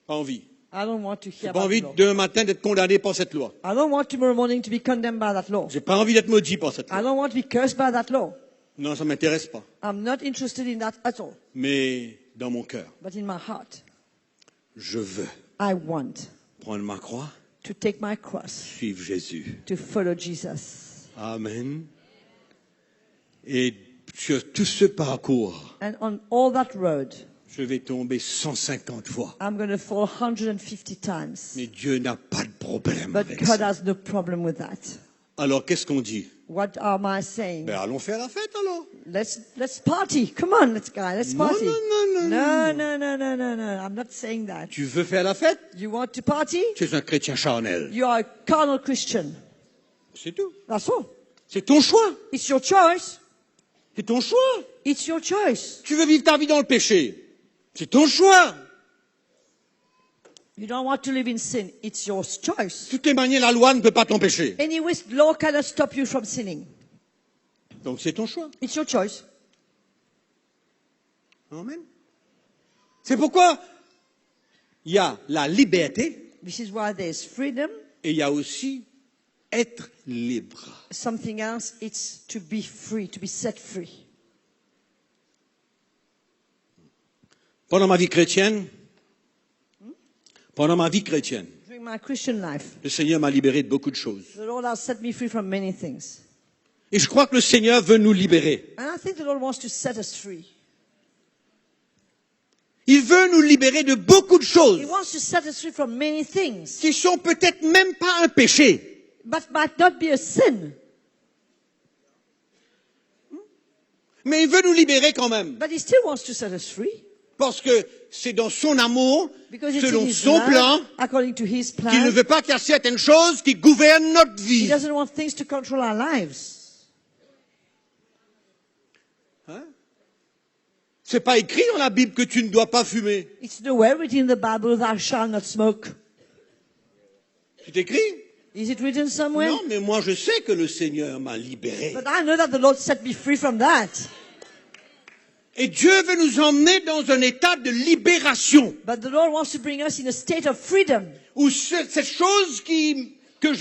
Pas envie. I don't want to hear J'ai pas about envie law. demain matin d'être condamné par cette loi. I don't want tomorrow morning to be condemned by that law. J'ai pas envie d'être maudit par cette I loi. don't want to be cursed by that law. Non, ça m'intéresse pas. I'm not interested in that at all. Mais dans mon cœur, But in my heart, je veux I want prendre ma croix, to take my cross, suivre Jésus. to follow Jesus. Amen. Et sur tout ce parcours, And on all that road, je vais tomber 150 fois. I'm going to fall 150 times. Mais Dieu n'a pas de problème But avec God ça. has no problem with that. Alors qu'est-ce qu'on dit? What am I saying? Ben allons faire la fête alors. Let's party. Come on, let's Non, party. non, non, non, No. I'm not saying that. Tu veux faire la fête? You want to party? Tu es un chrétien charnel. You are a carnal Christian. C'est tout. That's all. C'est ton choix. It's your choice. C'est ton choix. It's your choice. Tu veux vivre ta vie dans le péché. C'est ton choix. You don't want to live in sin. It's your choice. De toutes les manières, la loi ne peut pas t'empêcher. Anyway, law cannot stop you from sinning. Donc c'est ton choix. It's your choice. Amen. C'est pourquoi il y a la liberté This is why there's freedom. et il y a aussi être libre. Something else, it's to be free, to be set free. Pendant ma vie chrétienne, During my Christian life, le Seigneur m'a libéré de beaucoup de choses. the Lord has set me free from many things. Et je crois que le Seigneur veut nous libérer. And I think the Lord wants to set us free. Il veut nous libérer de beaucoup de choses He wants to set us free from many things, qui sont peut-être même pas un péché. but might not be a sin. Mais il veut nous libérer quand même. But He still wants to set us free. Parce que c'est dans son amour, Because it's selon in His son love, plan, according to His qu'il ne plan. veut pas qu'il y ait certaines choses qui gouvernent notre He vie. doesn't want things to control our lives. Hein? C'est pas écrit dans la Bible que tu ne dois pas fumer. It's nowhere written in the Bible, thou shalt not smoke. C'est écrit? Is it written somewhere? Non, mais moi je sais que le Seigneur m'a libéré. But I know that the Lord set me free from that. Et Dieu veut nous emmener dans un état de libération. But the Lord wants to bring us in a state of freedom, Où cette chose que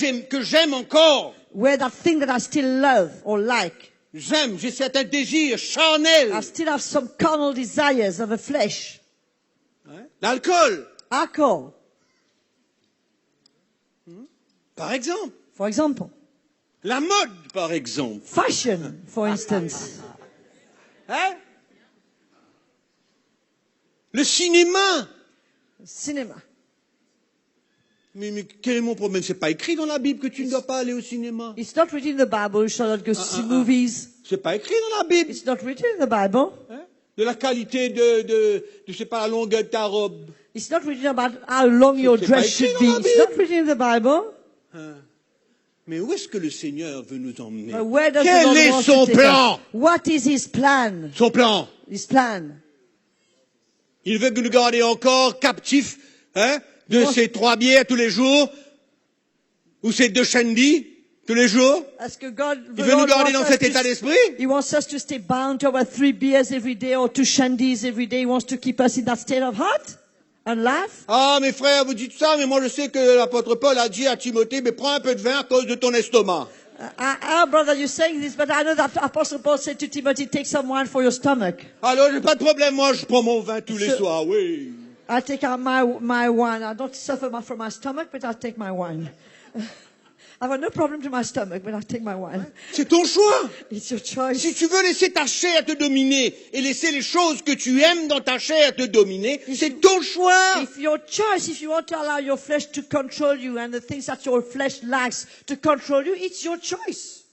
j'aime encore. where that thing that I still love or like, J'ai certains désirs charnels. I still have some carnal desires of the flesh. Hein? L'alcool, Alcohol, par exemple. for example. La mode, par exemple. Fashion, for instance. Hein? Le cinéma. Cinema. Mais quel est mon problème? C'est pas écrit dans la Bible que tu ne dois pas aller au cinéma. It's not written in the Bible, you shall not go to see movies. C'est pas écrit dans la Bible. It's not written in the Bible. Hein? De la qualité de je sais pas, la longueur de ta robe. It's not written about how long your C'est pas dress écrit should dans be. la It's not written in the Bible. Hein? Mais où est-ce que le Seigneur veut nous emmener? But where does the Quel Lord est want son to take plan? us? What is His plan? Son plan. His plan. Il veut nous garder encore captifs, hein, de ces 3 bières tous les jours, ou ces 2 shandy tous les jours. Est-ce que God, Il veut nous garder dans cet état d'esprit. He wants us to stay bound to our 3 beers every day or 2 shandies every day. He wants to keep us in that state of heart and life. Ah, mes frères, vous dites ça, mais moi je sais que l'apôtre Paul a dit à Timothée, mais prends un peu de vin à cause de ton estomac. Brother, you're saying this, but I know that Apostle Paul said to Timothy, take some wine for your stomach. Alors, j'ai pas de problème, moi je prends mon vin tous les Ce- soirs, oui. I take out my wine. I don't suffer from my stomach, but I take my wine. I've got no problem to my stomach, but I take my wine. C'est ton choix. It's your choice. Si tu veux laisser ta chair te dominer et laisser les choses que tu aimes dans ta chair te dominer, c'est ton choix. If your choice, if you want to allow your flesh to control you and the things that your flesh likes to control you, it's your choise.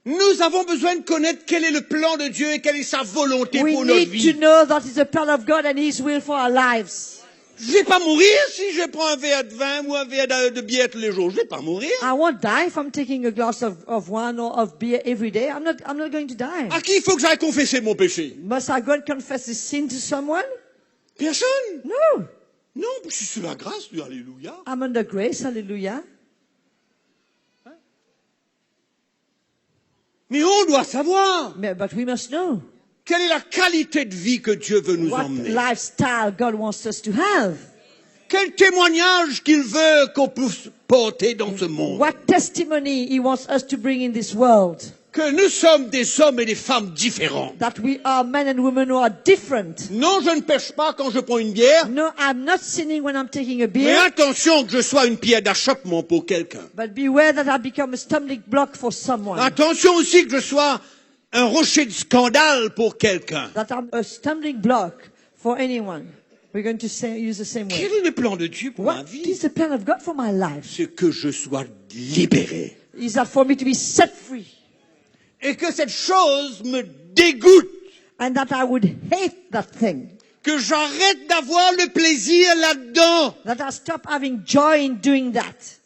Nous avons besoin de connaître quel est le plan de Dieu et quelle est sa volonté We pour notre need to vie. know that it's the plan of God and His will for our lives. Je vais pas mourir si je prends un verre de vin ou un verre de bière tous les jours. Je vais pas mourir. I won't die if I'm taking a glass of wine or of beer every day. I'm not going to die. À qui il faut que j'aille confesser mon péché? Must I go and confess this sin to someone? Personne. No. Non, je suis sous la grâce, alléluia. I'm under grace, hallelujah. Mais on doit savoir But we must know quelle est la qualité de vie que Dieu veut nous what emmener. lifestyle God wants us to have. Quel témoignage qu'il veut qu'on puisse porter dans ce monde. What testimony He wants us to bring in this world. Que nous sommes des hommes et des femmes différents. That we are men and women who are different. Non, je ne pêche pas quand je prends une bière. No, I'm not sinning when I'm taking a Mais beer. attention que je sois une pierre d'achoppement pour quelqu'un. But beware that I become a stumbling block for someone. Attention aussi que je sois un rocher de scandale pour quelqu'un. That I'm a stumbling block for anyone. We're going to use the same Quel way. est le plan de Dieu pour ma What vie? is the plan of God for my life? C'est que je sois libéré. Is that for me to be set free? Et que cette chose me dégoûte. And that I would hate that thing. Que j'arrête d'avoir le plaisir là-dedans. That I stop having joy in doing that.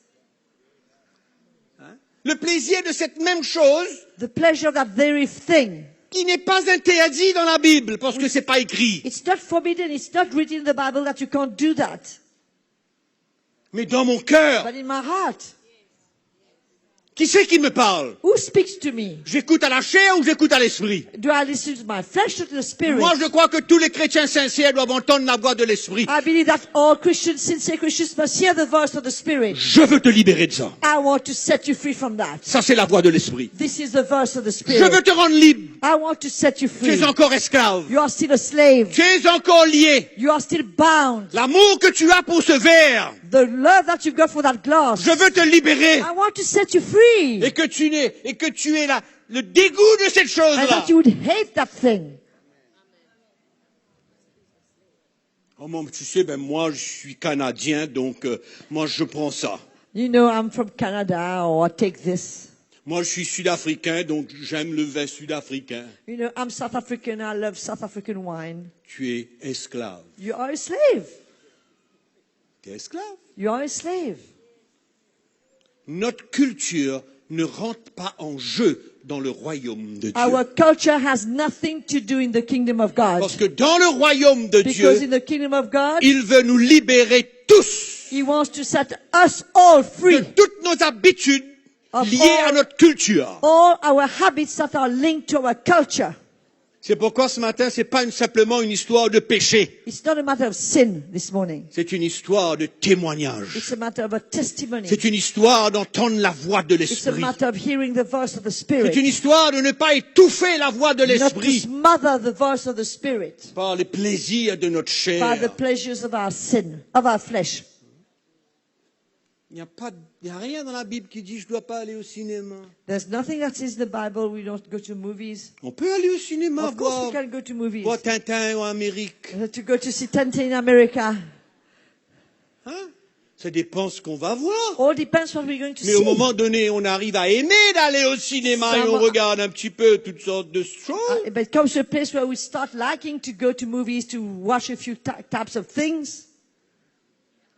Le plaisir de cette même chose The pleasure of that very thing. qui n'est pas interdit dans la Bible parce que c'est pas écrit. It's not forbidden. It's not written in the Bible that you can't do that. Mais dans mon cœur, But in my heart, Qui c'est qui me parle? Who speaks to me? J'écoute à la chair ou j'écoute à l'esprit? Do I listen to my flesh or to the spirit? Moi, je crois que tous les chrétiens sincères doivent entendre la voix de l'esprit. I believe that all Christians, sincere Christians, must hear the voice of the spirit. Je veux te libérer de ça. I want to set you free from that. Ça, c'est la voix de l'esprit. This is the voice of the Je spirit. veux te rendre libre. I want to set you Tu free. es encore esclave. You are still a slave. Tu es encore lié. You are still bound. L'amour que tu as pour ce verre, The love that you've got for that glass. je veux te libérer. I want to set you free. Et que tu aies le dégoût de cette And chose-là. that you would hate that thing. Oh, mon, tu sais, moi, je suis Canadien, donc moi, je prends ça. You know, I'm from Canada, or I take this. Moi, je suis Sud-Africain, donc j'aime le vin sud-africain. You know, I'm South African, I love South African wine. Tu es esclave. You are a slave. Tu es esclave. You are a slave. Notre culture ne rentre pas en jeu dans le royaume de Dieu. Our culture has nothing to do in the kingdom of God. Parce que dans le royaume de Because Dieu, in the kingdom of God, il veut nous libérer tous He wants to set us all de free. toutes nos habitudes Of liées all- à notre culture. All our habits that are linked to our culture. C'est pourquoi ce matin, c'est pas simplement une histoire de péché. It's not a matter of sin this morning. C'est une histoire de témoignage. It's a matter of a testimony. C'est une histoire d'entendre la voix de It's a l'esprit. matter of hearing the voice of the C'est Spirit. une histoire de ne pas étouffer la voix de Not to l'esprit smother the voice of the Spirit par les plaisirs de notre by the chair. pleasures of our sin, of our flesh. Il n'y a rien dans la Bible qui dit je dois pas aller au cinéma. There's nothing that says in the Bible we don't go to movies. On peut aller au cinéma Of course we voir, can go to movies. voir Tintin en Amérique. To go to see Tintin in America. Hein? Ça dépend ce qu'on va voir. All depends what we're going to Mais au see. moment donné, on arrive à aimer d'aller au cinéma et on regarde un petit peu toutes sortes de choses. But it comes to a place where we start liking to go to movies, to watch a few types of things.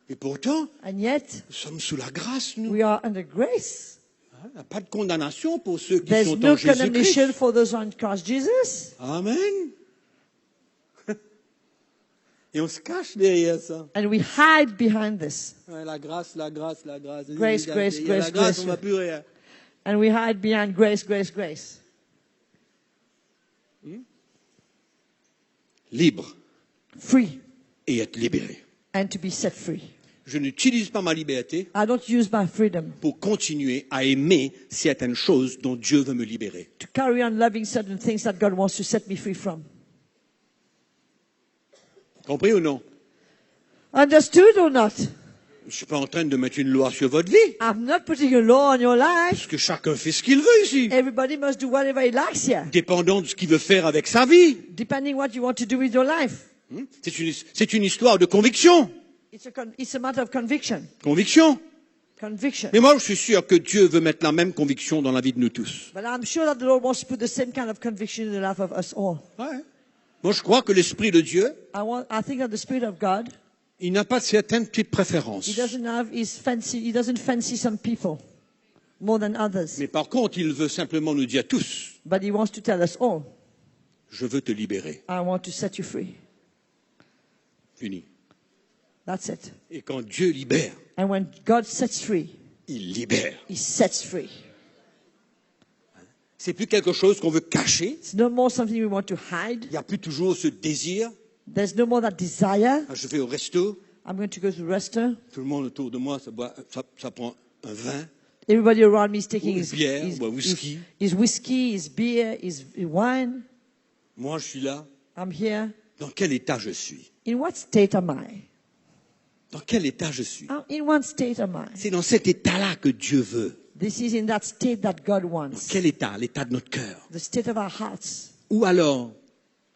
Et pourtant, And yet, nous sommes sous la grâce, nous. we are under grace. Il n'y a pas de condamnation pour ceux qui There's sont no en Jésus-Christ. condemnation for those who are in Christ Jesus. Amen. Et on se cache derrière ça. And we hide behind this. Ouais, la grâce, la grâce, la grâce. Grace, grace, Il y a grace, la grâce, grace. on va plus rien. And we hide behind grace, grace, grace. Libre Free. et être libéré. And to be set free. Je n'utilise pas ma liberté I don't use my freedom pour continuer à aimer certaines choses dont Dieu veut me libérer. to carry on loving certain things that God wants to set me free from. Compris ou non? Understood or not? Je ne suis pas en train de mettre une loi sur votre vie. I'm not putting a law on your life. Parce que chacun fait ce qu'il veut ici. Everybody must do whatever he likes here, Dépendant de ce qu'il veut faire avec sa vie. depending what you want to do with your life. C'est une histoire de conviction. It's a matter of conviction. Conviction. Conviction. Mais moi, je suis sûr que Dieu veut mettre la même conviction dans la vie de nous tous. But I'm sure that the Lord wants to put the same kind of conviction in the life of us all. Ouais. Moi, je crois que l'Esprit de Dieu, I think that the Spirit of God, il n'a pas de certaines petites préférences. He doesn't fancy some people more than others. Mais par contre, il veut simplement nous dire tous, But He wants to tell us all, je veux te libérer. I want to set you free. Fini. That's it. Et quand Dieu libère, And when God sets free, il libère. He sets free. C'est plus quelque chose qu'on veut cacher. It's no more something we want to hide. Il n'y a plus toujours ce désir. There's no more that desire. Ah, je vais au resto, I'm going to go to the restaurant. tout le monde autour de moi, ça prend un vin. Everybody around me is taking Ou bière, ou whisky. his whiskey, his beer, his wine. Moi, je suis là. I'm here. Dans quel état je suis? In what state am I? Dans quel état je suis? In what state am I? C'est dans cet état-là que Dieu veut. This is in that state that God Dans wants. quel état? L'état de notre cœur. The state of our hearts. Ou alors,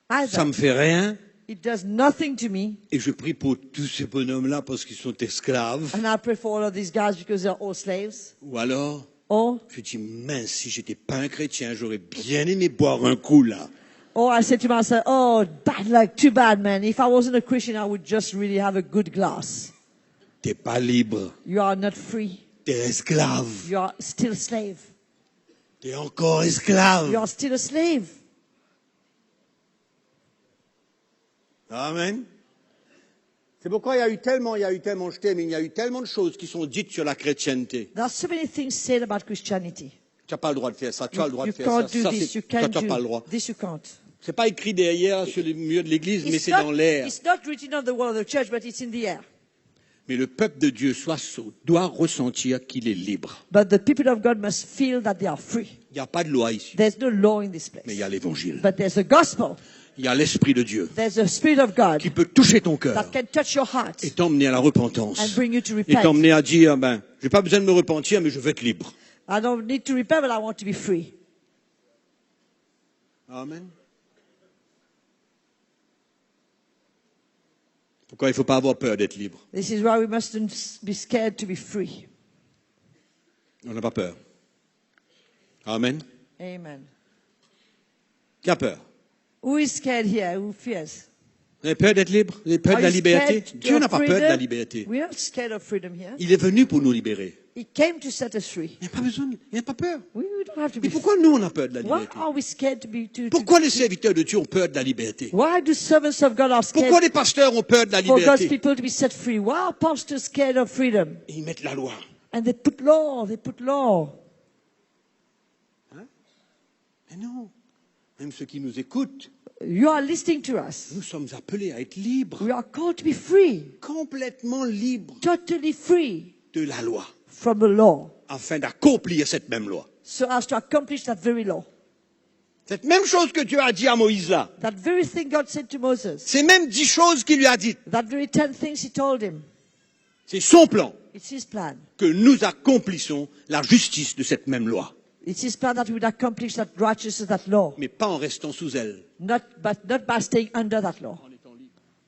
ça Either me fait rien it does nothing to me, et je prie pour tous ces bonhommes-là parce qu'ils sont esclaves. and I pray for all of these guys because they're all slaves. Ou alors, Or je dis, mince, si j'étais pas un chrétien, j'aurais bien aimé boire un coup là. I say to myself, oh, bad luck, too bad, man. If I wasn't a Christian, I would just really have a good glass. T'es pas libre. You are not free. T'es esclave. You are still a slave. T'es encore esclave. You are still a slave. Amen. C'est pourquoi il y a eu tellement, je t'aime, il y a eu tellement de choses qui sont dites sur la chrétienté. There are so many things said about Christianity. Tu n'as pas le droit de faire ça, tu as le droit de You faire ça. can't do Ça, this, you toi, can't tu n'as pas le do droit. this, you can't. C'est pas écrit derrière sur les murs de l'église, mais c'est dans l'air. It's not written on the wall of the church, but it's in the air. Mais le peuple de Dieu doit ressentir qu'il est libre. But the people of God must feel that they are free. Il n'y a pas de loi ici, There's no law in this place. mais il y a l'évangile. But there's a gospel. Il y a l'Esprit de Dieu There's a Spirit of God qui peut toucher ton cœur that can touch your heart et t'emmener à la repentance. and bring you to Et repent. t'emmener à dire, j'ai pas besoin de me repentir, mais je veux être libre. I don't need to repent, but I want to be free. Amen. Pourquoi il ne faut pas avoir peur d'être libre? This is why we mustn't be scared to be free. On n'a pas peur. Amen. Amen. Qui a peur? Who is scared here? Who fears? Vous avez peur d'être libre? Vous avez peur de la Are you liberté? scared Dieu of n'a pas peur de la freedom? liberté. We're not scared of freedom here. Il est venu pour nous libérer. He came to set us free. Il n'y a pas besoin, il n'y a pas peur. We don't have to Mais be. pourquoi nous on a peur de la Why liberté? are we scared to be? Pourquoi les serviteurs de Dieu ont peur de la liberté? Why do servants of God are Pourquoi scared les pasteurs ont peur de la for God's liberté? people to be set free? Why are pastors scared of freedom? Et ils mettent la loi. And they put law. They put law. Mais non. Même ceux qui nous écoutent, You are listening to us. nous sommes appelés à être libres. We are called to be free, Complètement libres totally free de la loi. from the law, Afin d'accomplir cette même loi. so as to accomplish that very law. Cette même chose que Dieu a dit à Moïse là. That very thing God said to Moses. Ces mêmes 10 choses qu'il lui a dites. That very 10 things he told him. C'est son plan It's his plan. que nous accomplissons la justice de cette même loi. It's his plan that we would accomplish that righteousness, that law. Mais pas en restant sous elle. Not by staying under that law,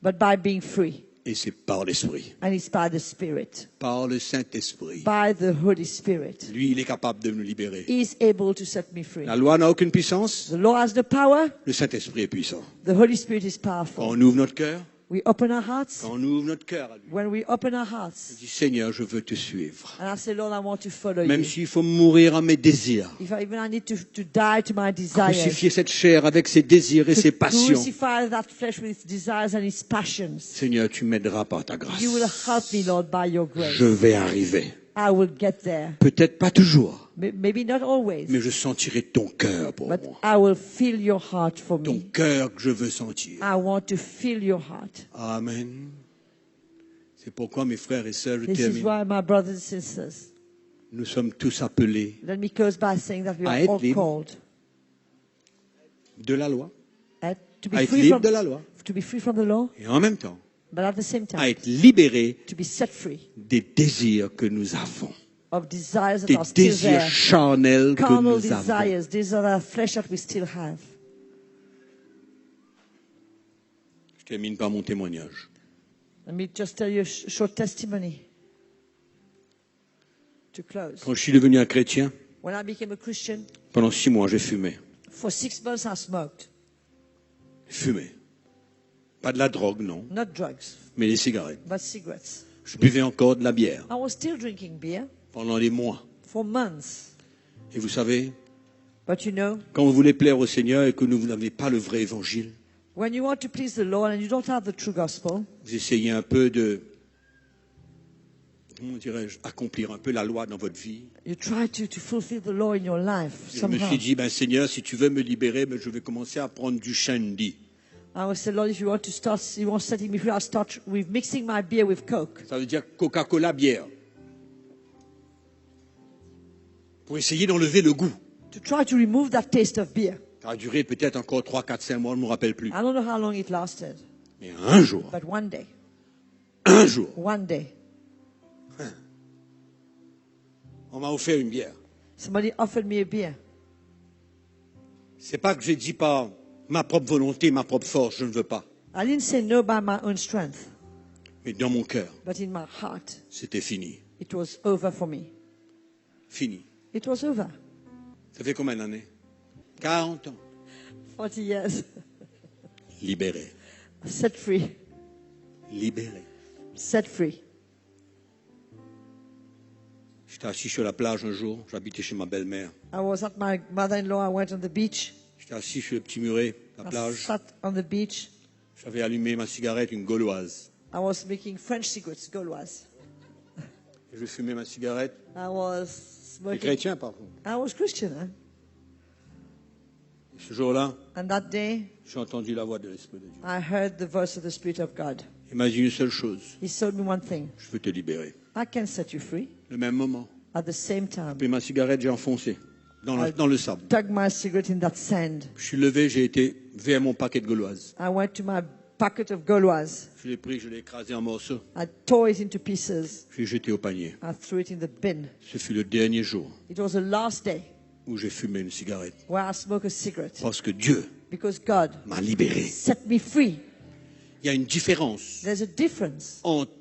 but by being free. Et c'est par l'Esprit. And it's by the Spirit, Par le Saint-Esprit. by the Holy Spirit. Lui, il est capable de nous libérer. He is able to set me free. La loi n'a aucune puissance. The law has the power. Le Saint-Esprit est puissant. The Holy Spirit is Quand powerful. on ouvre notre cœur, We open our hearts. quand on ouvre notre cœur à lui, When we open our on hearts, dit Seigneur, je veux te suivre. and I say, Lord, I want to follow Même you. s'il faut mourir à mes désirs. If I need to die to my desires, Crucifier cette chair avec ses désirs et ses to passions. crucify that flesh with its desires and its passions. Seigneur, tu m'aideras par ta grâce. You will help me, Lord, by your grace. Je vais arriver. I will get there. Peut-être pas toujours, Maybe not always, mais je sentirai ton cœur pour but moi. I will feel your heart for Ton me. cœur que je veux sentir. I want to feel your heart. Amen. C'est pourquoi, mes frères et sœurs, je This is termine. why, my brothers and sisters, Nous sommes tous appelés let me close by saying that we À are être all libre. called de la loi, to à be être free libre from de la loi, the law, et en même temps, but at the same à time, être libérés to be set free des désirs que nous avons, of desires that des are still désirs there. charnels que Carnal nous avons. desires, these are the flesh that we still have. Je termine par mon témoignage. Let me just tell you a short testimony to close. Quand je suis devenu un chrétien, When I became a Christian, pendant 6 mois, j'ai fumé. for 6 months I smoked. Fumé. Pas de la drogue, non, Not drugs, mais des cigarettes. but cigarettes. Je buvais encore de la bière I was still drinking beer pendant des mois. for months. Et vous savez, But you know, quand vous voulez plaire au Seigneur et que vous n'avez pas le vrai évangile, when you want to please the Lord and you don't have the true gospel, vous essayez un peu de, comment dirais-je, accomplir un peu la loi dans votre vie. you try to fulfill the law in your life Je me somehow. suis dit, Seigneur, si tu veux me libérer, je vais commencer à prendre du shandy. I would say, Lord, if you want to start, you want setting me free, I'll start with mixing my beer with Coke. Ça veut dire Coca-Cola bière. Pour essayer d'enlever le goût. To try to remove that taste of beer. Ça a duré peut-être encore 3, 4, 5 mois, je ne me rappelle plus. I don't know how long it lasted, Mais un jour, but one day, on m'a offert une bière. somebody offered me a beer. C'est pas que j'ai dit par ma propre volonté, ma propre force, je ne veux pas. I didn't say no by my own strength, Mais dans mon cœur, but in my heart, c'était fini. it was over for me. Fini. It was over. Ça fait combien d'années? 40 ans. 40 years. Libéré. Set free. Libéré. Set free. J'étais assis sur la plage un jour, j'habitais chez ma belle-mère. I was at my mother-in-law. I went on the beach. J'étais assis sur le petit muret, la I plage. sat on the beach. J'avais allumé ma cigarette, une gauloise. I was making French cigarettes, gauloises. Je fumais ma cigarette. I was Les smoking. chrétiens, par contre. I was Christian, hein? Et ce jour-là, And that day, j'ai entendu la voix de l'Esprit de Dieu. I heard the voice of the Spirit of God. Il m'a dit une seule chose. He told me one thing. Je veux te libérer. I can set you free. Le même moment, At the same time, j'ai pris ma cigarette, j'ai enfoncé dans le sable. dug my cigarette in that sand. Je suis levé, j'ai été vers mon paquet de gauloises. I went to my packet of gauloises. Je l'ai pris, je l'ai écrasé en morceaux. I tore it into pieces. Je l'ai jeté au panier. I threw it in the bin. Ce fut le dernier jour It was the last day où j'ai fumé une cigarette. where I smoked a cigarette Parce que Dieu because God m'a libéré. set me free. Il y a une différence There's a difference entre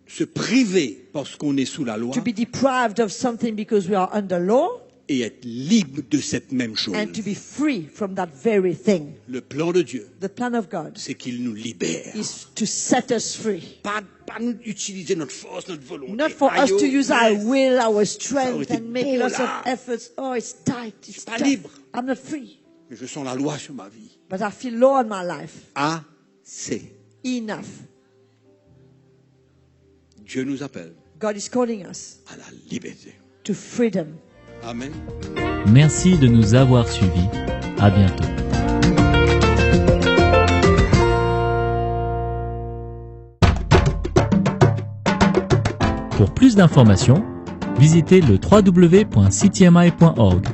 se priver parce qu'on est sous la loi to be deprived of something because we are under law et être libre de cette même chose. and to be free from that very thing. Le plan de Dieu, The plan of God c'est qu'il nous libère. is to set us free. Pas nous utiliser notre force, notre volonté. Not for us to use our will, our strength, été and make beau, lots of là. efforts. Oh, it's tight. It's pas tough. libre. I'm not free. Mais je sens la loi sur ma vie. But I feel law in my life. Assez. Enough. Dieu nous appelle God is calling us à la liberté. to freedom. Amen. Merci de nous avoir suivis. À bientôt. Pour plus d'informations, visitez le www.ctmi.org.